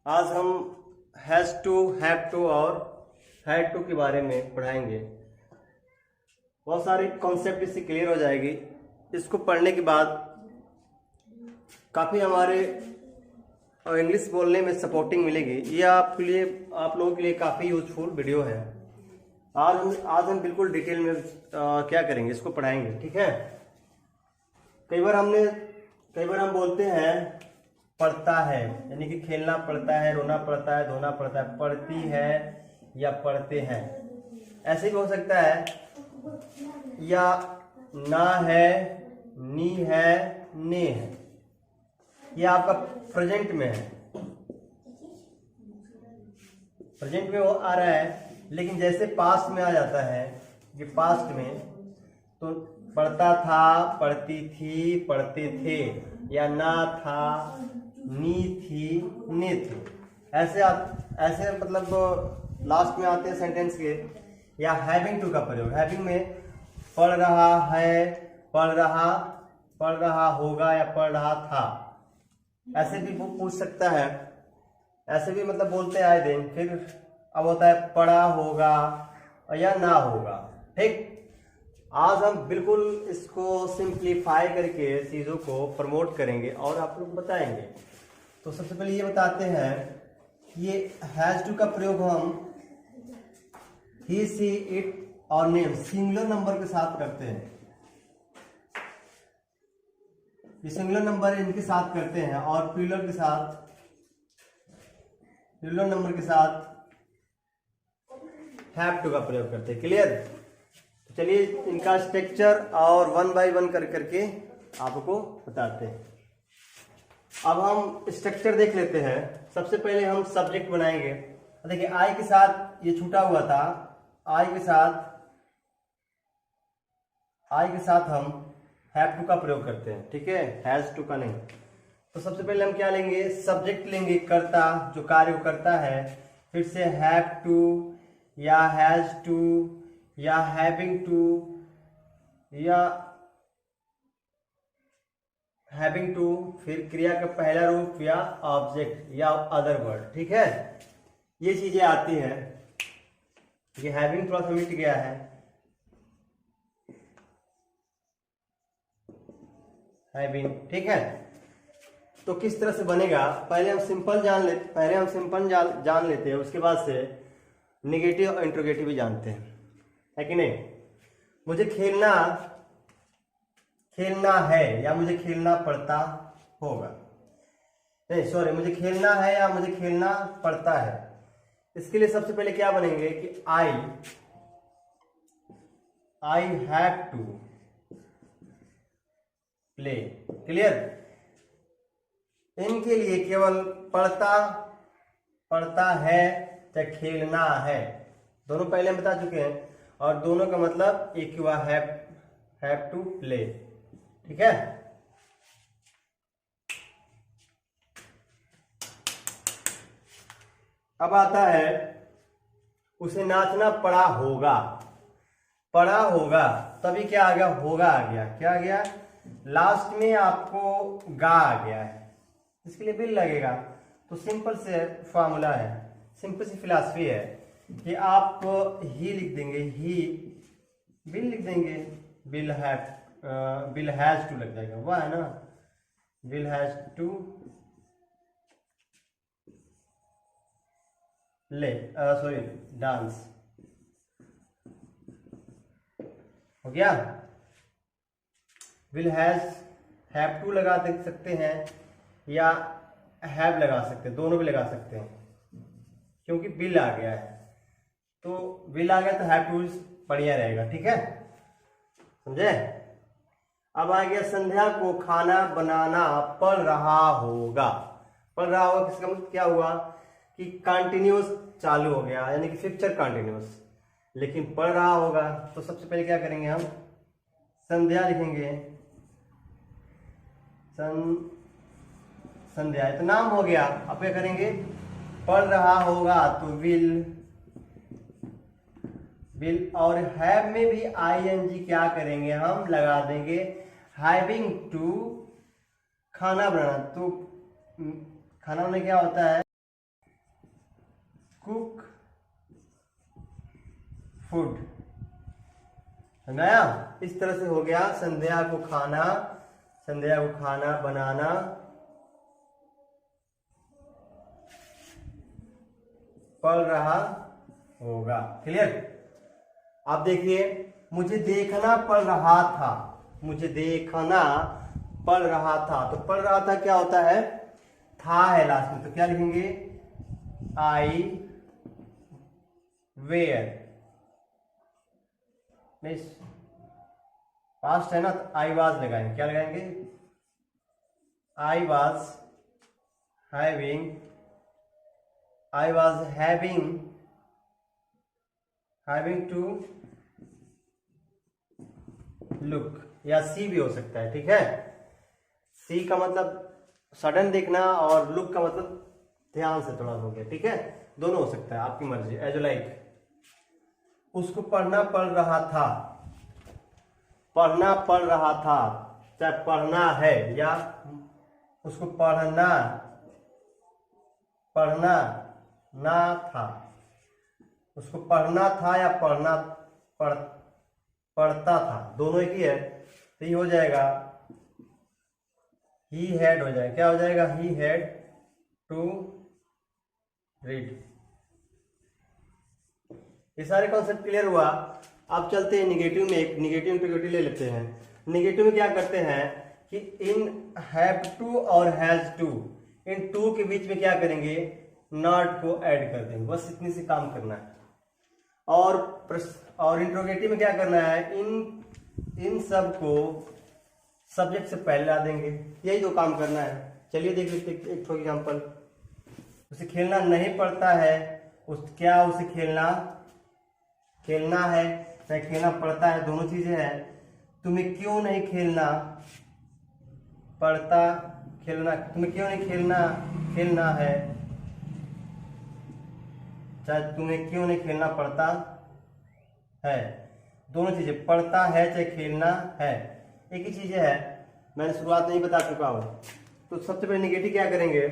आज हम has to, have to और हैड टू के बारे में पढ़ाएंगे। बहुत सारे कॉन्सेप्ट इससे क्लियर हो जाएगी। इसको पढ़ने के बाद काफ़ी हमारे इंग्लिश बोलने में सपोर्टिंग मिलेगी। ये आपके लिए, आप लोगों के लिए काफ़ी यूजफुल वीडियो है। आज हम बिल्कुल डिटेल में क्या करेंगे, इसको पढ़ाएंगे, ठीक है। कई बार हम बोलते हैं पढ़ता है, यानी कि खेलना पड़ता है, रोना पड़ता है, धोना पड़ता है, पढ़ती है या पढ़ते हैं। ऐसे भी हो सकता है, या ना है, नी है, ने है। यह आपका प्रेजेंट में है, प्रेजेंट में वो आ रहा है, लेकिन जैसे पास्ट में आ जाता है, ये पास्ट में, तो पढ़ता था, पढ़ती थी, पढ़ते थे, या ना था, नी थी, ने थे। ऐसे मतलब लास्ट में आते हैं सेंटेंस के। या हैविंग टू का प्रयोग, हैविंग में पढ़ रहा है, पढ़ रहा होगा या पढ़ रहा था। ऐसे भी वो पूछ सकता है, ऐसे भी मतलब बोलते आए दिन। फिर अब होता है पढ़ा होगा या ना होगा, ठीक। आज हम बिल्कुल इसको सिंप्लीफाई करके चीज़ों को प्रमोट करेंगे और आप लोग बताएंगे। तो सबसे पहले ये बताते हैं, ये हैज टू का प्रयोग हम ही, सी, इट और नेम सिंगुलर नंबर के साथ करते हैं। ये सिंगुलर नंबर इनके साथ करते हैं और प्लूरल नंबर के साथ हैव टू का प्रयोग करते हैं। क्लियर? चलिए इनका स्ट्रक्चर और वन बाय वन करके आपको बताते हैं। अब हम स्ट्रक्चर देख लेते हैं। सबसे पहले हम सब्जेक्ट बनाएंगे। देखिए आई के साथ ये छूटा हुआ था, आई के साथ हम हैव टू का प्रयोग करते हैं, ठीक है, हैज टू का नहीं। तो सबसे पहले हम क्या लेंगे, सब्जेक्ट लेंगे, कर्ता, जो कार्य करता है। फिर से हैव टू या हैज टू या हैविंग टू फिर क्रिया का पहला रूप या ऑब्जेक्ट या अदर वर्ड, ठीक है। ये चीजें आती हैं। ये हैविंग थोड़ा सा मिट गया है, हैविंग, ठीक है। तो किस तरह से बनेगा, पहले हम सिंपल जान लेते हैं, उसके बाद से निगेटिव और इंट्रोगेटिव भी जानते हैं, है कि नहीं। मुझे खेलना है या मुझे खेलना पड़ता होगा, नहीं सॉरी, मुझे खेलना है या मुझे खेलना पड़ता है। इसके लिए सबसे पहले क्या बनेंगे कि I have to play. Clear? इनके लिए केवल पढ़ता है या खेलना है, दोनों पहले हम बता चुके हैं। और दोनों का मतलब एक हुआ हैव टू प्ले, ठीक है। अब आता है उसे नाचना पड़ा होगा, तभी क्या आ गया, होगा आ गया। क्या आ गया, लास्ट में आपको गा आ गया है, इसके लिए बिल लगेगा। तो सिंपल से फॉर्मूला है, सिंपल सी फिलॉसफी है कि आप ही लिख देंगे, ही बिल लिख देंगे, बिल हैज टू लग जाएगा, वह है ना, बिल हैज टू डांस हो गया। विल हैव टू लगा दे सकते हैं या हैव लगा सकते हैं, दोनों भी लगा सकते हैं, क्योंकि बिल आ गया है। तो विल आ गया तो हैव टू बढ़िया रहेगा, ठीक है, समझे। अब आ गया संध्या को खाना बनाना पड़ रहा होगा। किसका मतलब क्या हुआ कि कंटिन्यूस चालू हो गया, यानी कि फ्यूचर कंटिन्यूस, लेकिन पढ़ रहा होगा। तो सबसे पहले क्या करेंगे, हम संध्या लिखेंगे, संध्या तो नाम हो गया। अब क्या करेंगे, पढ़ रहा होगा तो विल, और हैव में भी आईएनजी क्या करेंगे, हम लगा देंगे। हैविंग टू खाना बनाना, तो खाना बनाना क्या होता है, कुक फूड। नया इस तरह से हो गया संध्या को खाना, संध्या को खाना बनाना पड़ रहा होगा। क्लियर। आप देखिए, मुझे देखना पड़ रहा था, मुझे देखना पड़ रहा था, तो पड़ रहा था क्या होता है, था है लास्ट में, तो क्या लिखेंगे, आई वेयर। नहीं पास्ट है ना, तो आई वाज लगाएंगे, क्या लगाएंगे, I was having, I was having to look, या सी भी हो सकता है। ठीक है, सी का मतलब सडन देखना और लुक का मतलब ध्यान से थोड़ा हो गया। ठीक है, दोनों हो सकता है, आपकी मर्जी, एज लाइक। उसको पढ़ना पड़ रहा था, पढ़ना पड़ रहा था, चाहे पढ़ना है या उसको पढ़ना ना था, उसको पढ़ना था या पढ़ता था, दोनों एक ही है, तो ये हो जाएगा ही हैड हो जाएगा, क्या हो जाएगा, ही हैड टू रीड। ये सारे कॉन्सेप्ट क्लियर हुआ। अब चलते हैं निगेटिव में, एक निगेटिव इंट्रोगेटिव ले लेते हैं। निगेटिव में क्या करते हैं कि इन हैव टू और हैज टू, इन टू के बीच में क्या करेंगे, नॉट को ऐड कर देंगे, बस इतनी से काम करना है। और इंट्रोगेटिव में क्या करना है, इन सब को सब्जेक्ट से पहले ला देंगे, यही दो काम करना है। चलिए देख लेते एक ठो एग्जाम्पल। उसे खेलना नहीं पड़ता है, क्या उसे खेलना है, चाहे खेलना पड़ता है, दोनों चीजें हैं। तुम्हें क्यों नहीं खेलना पड़ता, तुम्हें क्यों नहीं खेलना है, चाहे तुम्हें क्यों नहीं खेलना पड़ता है, दोनों चीजें, पड़ता है चाहे खेलना है, एक ही चीजें है। मैंने शुरुआत नहीं बता चुका हूं। तो सबसे पहले निगेटिव क्या करेंगे,